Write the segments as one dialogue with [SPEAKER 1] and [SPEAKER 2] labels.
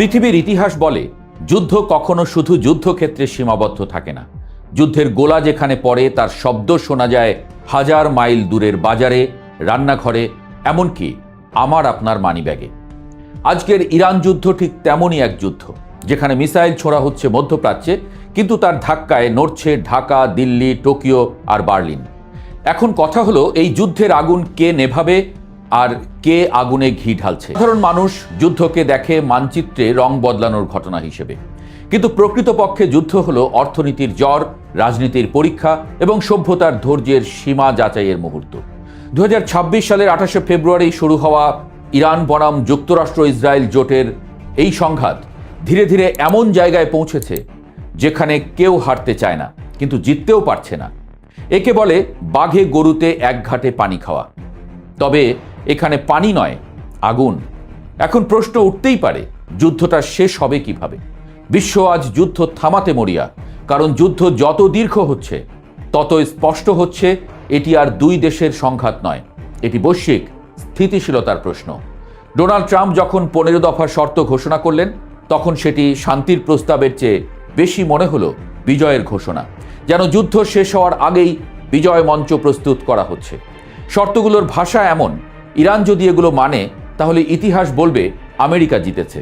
[SPEAKER 1] পৃথিবীর ইতিহাস বলে যুদ্ধ কখনো শুধু যুদ্ধক্ষেত্রে সীমাবদ্ধ থাকে না। যুদ্ধের গোলা যেখানে পড়ে তার শব্দ শোনা যায় হাজার মাইল দূরের বাজারে, রান্নাঘরে, এমনকি আমার আপনার মানিব্যাগে। আজকের ইরান যুদ্ধ ঠিক তেমনই এক যুদ্ধ, যেখানে মিসাইল ছোড়া হচ্ছে মধ্যপ্রাচ্যে, কিন্তু তার ধাক্কায় নড়ছে ঢাকা, দিল্লি, টোকিও আর বার্লিন। এখন কথা হলো, এই যুদ্ধের আগুন কে নেভাবে আর কে আগুনে ঘি ঢালছে? সাধারণ মানুষ যুদ্ধকে দেখে মানচিত্রে রং বদলানোর ঘটনা হিসেবে, কিন্তু প্রকৃতপক্ষে যুদ্ধ হলো অর্থনীতির জ্বর, রাজনীতির পরীক্ষা এবং সভ্যতার ধৈর্যের সীমা যাচাইয়ের মুহূর্ত। 2026 সালের 28শে ফেব্রুয়ারি শুরু হওয়া ইরান বনাম যুক্তরাষ্ট্র ইসরায়েল জোটের এই সংঘাত ধীরে ধীরে এমন জায়গায় পৌঁছেছে যেখানে কেউ হারতে চায় না, কিন্তু জিততেও পারছে না। একে বলে বাঘে গরুতে এক ঘাটে পানি খাওয়া। তবে এখানে পানি নয়, আগুন। এখন প্রশ্ন উঠতেই পারে, যুদ্ধটা শেষ হবে কিভাবে? বিশ্ব আজ যুদ্ধ থামাতে মরিয়া, কারণ যুদ্ধ যত দীর্ঘ হচ্ছে তত স্পষ্ট হচ্ছে এটি আর দুই দেশের সংঘাত নয়, এটি বৈশ্বিক স্থিতিশীলতার প্রশ্ন। ডোনাল্ড ট্রাম্প যখন 15 দফার শর্ত ঘোষণা করলেন, তখন সেটি শান্তির প্রস্তাবের চেয়ে বেশি মনে হলো বিজয়ের ঘোষণা, যেন যুদ্ধ শেষ হওয়ার আগেই বিজয় মঞ্চ প্রস্তুত করা হচ্ছে। শর্তগুলোর ভাষা এমন, ইরান যদি এগুলো মানে তাহলে ইতিহাস বলবে আমেরিকা জিতেছে।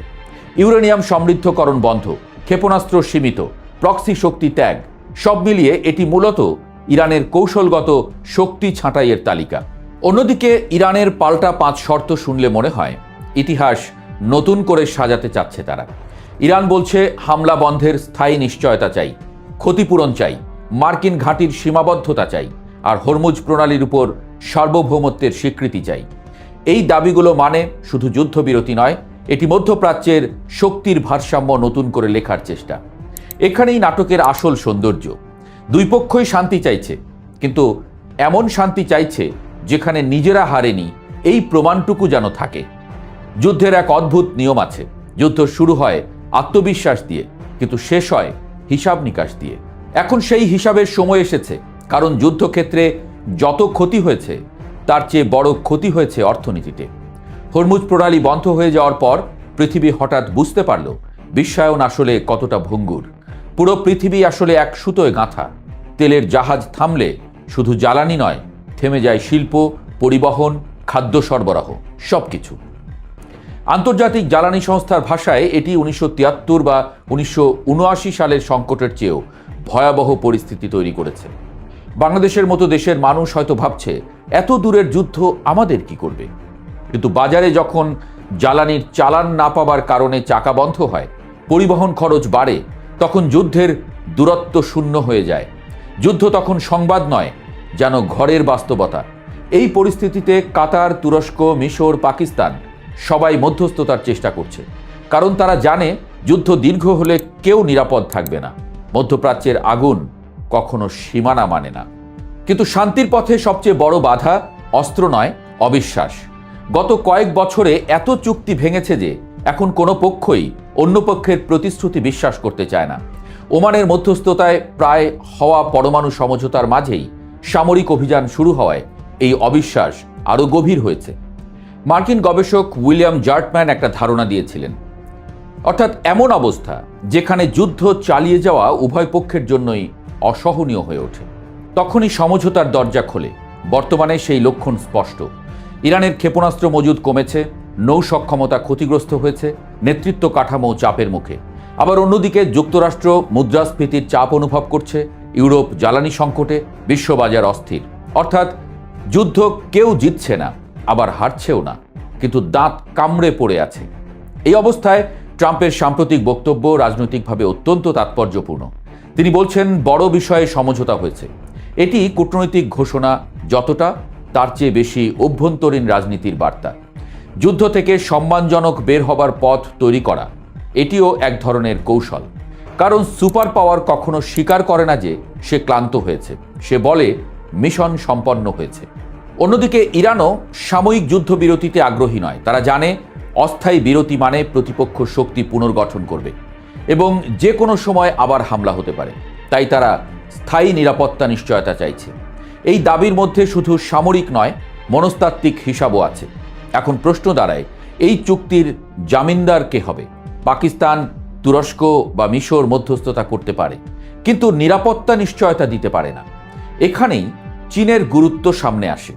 [SPEAKER 1] ইউরেনিয়াম সমৃদ্ধকরণ বন্ধ, ক্ষেপণাস্ত্র সীমিত, প্রক্সি শক্তি ত্যাগ, সব মিলিয়ে এটি মূলত ইরানের কৌশলগত শক্তি ছাঁটাইয়ের তালিকা। অন্যদিকে ইরানের পাল্টা 5 শর্ত শুনলে মনে হয় ইতিহাস নতুন করে সাজাতে চাচ্ছে তারা। ইরান বলছে হামলা বন্ধের স্থায়ী নিশ্চয়তা চাই, ক্ষতিপূরণ চাই, মার্কিন ঘাঁটির সীমাবদ্ধতা চাই, আর হরমুজ প্রণালীর উপর সার্বভৌমত্বের স্বীকৃতি চাই। এই দাবিগুলো মানে শুধু যুদ্ধবিরতি নয়, এটি মধ্যপ্রাচ্যের শক্তির ভারসাম্য নতুন করে লেখার চেষ্টা। এখানেই নাটকের আসল সৌন্দর্য। দুই পক্ষই শান্তি চাইছে, কিন্তু এমন শান্তি চাইছে যেখানে নিজেরা হারেনি এই প্রমাণটুকু যেন থাকে। যুদ্ধের এক অদ্ভুত নিয়ম আছে, যুদ্ধ শুরু হয় আত্মবিশ্বাস দিয়ে, কিন্তু শেষ হয় হিসাব নিকাশ দিয়ে। এখন সেই হিসাবের সময় এসেছে, কারণ যুদ্ধক্ষেত্রে যত ক্ষতি হয়েছে তার চেয়ে বড় ক্ষতি হয়েছে অর্থনীতিতে। হরমুজ প্রণালী বন্ধ হয়ে যাওয়ার পর পৃথিবী হঠাৎ বুঝতে পারল বিশ্বায়ন আসলে কতটা ভঙ্গুর। পুরো পৃথিবী আসলে এক সুতোয় গাঁথা। তেলের জাহাজ থামলে শুধু জ্বালানি নয়, থেমে যায় শিল্প, পরিবহন, খাদ্য সরবরাহ, সবকিছু। আন্তর্জাতিক জ্বালানি সংস্থার ভাষায় এটি 1973 বা 1979 সালের সংকটের চেয়েও ভয়াবহ পরিস্থিতি তৈরি করেছে। বাংলাদেশের মতো দেশের মানুষ হয়তো ভাবছে, এত দূরের যুদ্ধ আমাদের কি করবে? কিন্তু বাজারে যখন জ্বালানির চালান না পাওয়ার কারণে চাকা বন্ধ হয়, পরিবহন খরচ বাড়ে, তখন যুদ্ধের দূরত্ব শূন্য হয়ে যায়। যুদ্ধ তখন সংবাদ নয়, যেন ঘরের বাস্তবতা। এই পরিস্থিতিতে কাতার, তুরস্ক, মিশর, পাকিস্তান সবাই মধ্যস্থতার চেষ্টা করছে, কারণ তারা জানে যুদ্ধ দীর্ঘ হলে কেউ নিরাপদ থাকবে না। মধ্যপ্রাচ্যের আগুন কখনো সীমানা মানে না। কিন্তু শান্তির পথে সবচেয়ে বড় বাধা অস্ত্র নয়, অবিশ্বাস। গত কয়েক বছরে এত চুক্তি ভেঙেছে যে এখন কোনো পক্ষই অন্য পক্ষের প্রতিশ্রুতি বিশ্বাস করতে চায় না। ওমানের মধ্যস্থতায় প্রায় হওয়া পরমাণু সমঝোতার মাঝেই সামরিক অভিযান শুরু হওয়ায় এই অবিশ্বাস আরও গভীর হয়েছে। মার্কিন গবেষক উইলিয়াম জার্টম্যান একটা ধারণা দিয়েছিলেন, অর্থাৎ এমন অবস্থা যেখানে যুদ্ধ চালিয়ে যাওয়া উভয় পক্ষের জন্যই অসহনীয় হয়ে ওঠে, তখনই সমঝোতার দরজা খোলে। বর্তমানে সেই লক্ষণ স্পষ্ট। ইরানের ক্ষেপণাস্ত্র মজুদ কমেছে, নৌ সক্ষমতা ক্ষতিগ্রস্ত হয়েছে, নেতৃত্ব কাঠামো চাপের মুখে। আবার অন্যদিকে যুক্তরাষ্ট্র মুদ্রাস্ফীতির চাপ অনুভব করছে, ইউরোপ জ্বালানি সংকটে, বিশ্ববাজার অস্থির। অর্থাৎ যুদ্ধ কেউ জিতছে না, আবার হারছেও না, কিন্তু দাঁত কামড়ে পড়ে আছে। এই অবস্থায় ট্রাম্পের সাম্প্রতিক বক্তব্য রাজনৈতিকভাবে অত্যন্ত তাৎপর্যপূর্ণ। তিনি বলছেন বড় বিষয়ে সমঝোতা হয়েছে। এটি কূটনৈতিক ঘোষণা যতটা, তার চেয়ে বেশি অভ্যন্তরীণ রাজনীতির বার্তা। যুদ্ধ থেকে সম্মানজনক বের হবার পথ তৈরি করা, এটিও এক ধরনের কৌশল। কারণ সুপার পাওয়ার কখনো স্বীকার করে না যে সে ক্লান্ত হয়েছে, সে বলে মিশন সম্পন্ন হয়েছে। অন্যদিকে ইরানও সাময়িক যুদ্ধবিরতিতে আগ্রহী নয়। তারা জানে অস্থায়ী বিরতি মানে প্রতিপক্ষ শক্তি পুনর্গঠন করবে এবং যে কোনো সময় আবার হামলা হতে পারে। তাই তারা স্থায়ী নিরাপত্তা নিশ্চয়তা চাইছে। এই দাবির মধ্যে শুধু সামরিক নয়, মনস্তাত্ত্বিক হিসাবও আছে। এখন প্রশ্ন দাঁড়ায়, এই চুক্তির জামিনদার কে হবে? পাকিস্তান, তুরস্ক বা মিশর মধ্যস্থতা করতে পারে, কিন্তু নিরাপত্তা নিশ্চয়তা দিতে পারে না। এখানেই চীনের গুরুত্ব সামনে আসে।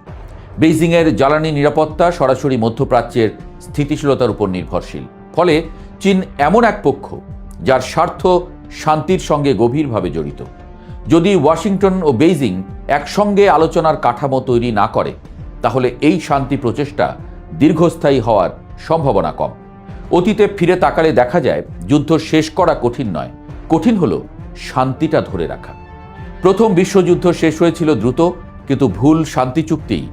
[SPEAKER 1] বেইজিংয়ের জ্বালানি নিরাপত্তা সরাসরি মধ্যপ্রাচ্যের স্থিতিশীলতার উপর নির্ভরশীল। ফলে চীন এমন এক পক্ষ যার স্বার্থ শান্তির সঙ্গে গভীরভাবে জড়িত। যদি ওয়াশিংটন ও বেইজিং একসঙ্গে আলোচনার কাঠামো তৈরি না করে, তাহলে এই শান্তি প্রচেষ্টা দীর্ঘস্থায়ী হওয়ার সম্ভাবনা কম। অতীতে ফিরে তাকালে দেখা যায়, যুদ্ধ শেষ করা কঠিন নয়, কঠিন হলো শান্তিটা ধরে রাখা। প্রথম বিশ্বযুদ্ধ শেষ হয়েছিল দ্রুত, কিন্তু ভুল শান্তি চুক্তিই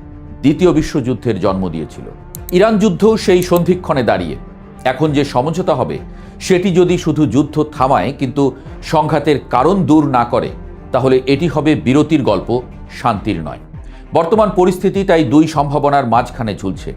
[SPEAKER 1] দ্বিতীয় বিশ্বযুদ্ধের জন্ম দিয়েছিল। ইরান যুদ্ধ সেই সন্ধিক্ষণে দাঁড়িয়ে। এখন যে সমঝোতা হবে, সেটি যদি শুধু যুদ্ধ থামায় কিন্তু সংঘাতের কারণ দূর না করে, তাহলে এটি হবে বিরতির গল্প, শান্তির নয়। বর্তমান পরিস্থিতি তাই দুই সম্ভাবনার মাঝখানে ঝুলছে।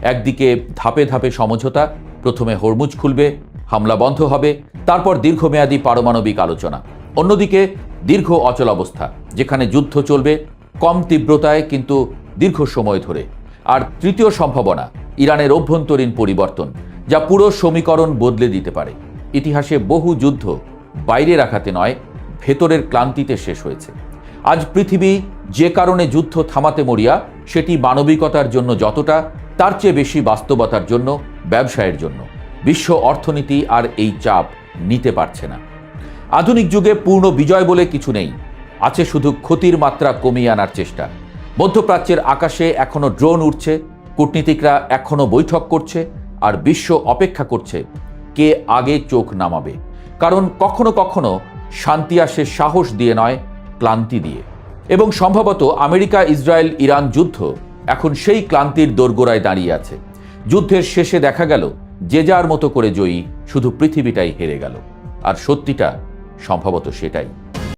[SPEAKER 1] একদিকে ধাপে ধাপে সমঝোতা, প্রথমে হরমুজ খুলবে, হামলা বন্ধ হবে, তারপর দীর্ঘমেয়াদী পারমাণবিক আলোচনা। অন্যদিকে দীর্ঘ অচলাবস্থা, যেখানে যুদ্ধ চলবে কম তীব্রতায় কিন্তু দীর্ঘ সময় ধরে। আর তৃতীয় সম্ভাবনা ইরানের অভ্যন্তরীণ পরিবর্তন, যা পুরো সমীকরণ বদলে দিতে পারে। ইতিহাসে বহু যুদ্ধ বাইরের আঘাতে নয়, ভেতরের ক্লান্তিতে শেষ হয়েছে। আজ পৃথিবী যে কারণে যুদ্ধ থামাতে মরিয়া, সেটি মানবিকতার জন্য যতটা, তার চেয়ে বেশি বাস্তবতার জন্য, ব্যবসায়ের জন্য। বিশ্ব অর্থনীতি আর এই চাপ নিতে পারছে না। আধুনিক যুগে পূর্ণ বিজয় বলে কিছু নেই, আছে শুধু ক্ষতির মাত্রা কমিয়ে আনার চেষ্টা। মধ্যপ্রাচ্যের আকাশে এখনো ড্রোন উড়ছে, কূটনীতিকরা এখনো বৈঠক করছে, আর বিশ্ব অপেক্ষা করছে কে আগে চোখ নামাবে। কারণ কখনো কখনো শান্তি আসে সাহস দিয়ে নয়, ক্লান্তি দিয়ে। এবং সম্ভবত আমেরিকা, ইসরায়েল, ইরান যুদ্ধ এখন সেই ক্লান্তির দোরগোড়ায় দাঁড়িয়ে আছে। যুদ্ধের শেষে দেখা গেল যে যার মতো করে জয়ী, শুধু পৃথিবীটাই হেরে গেল। আর সত্যিটা সম্ভবত সেটাই।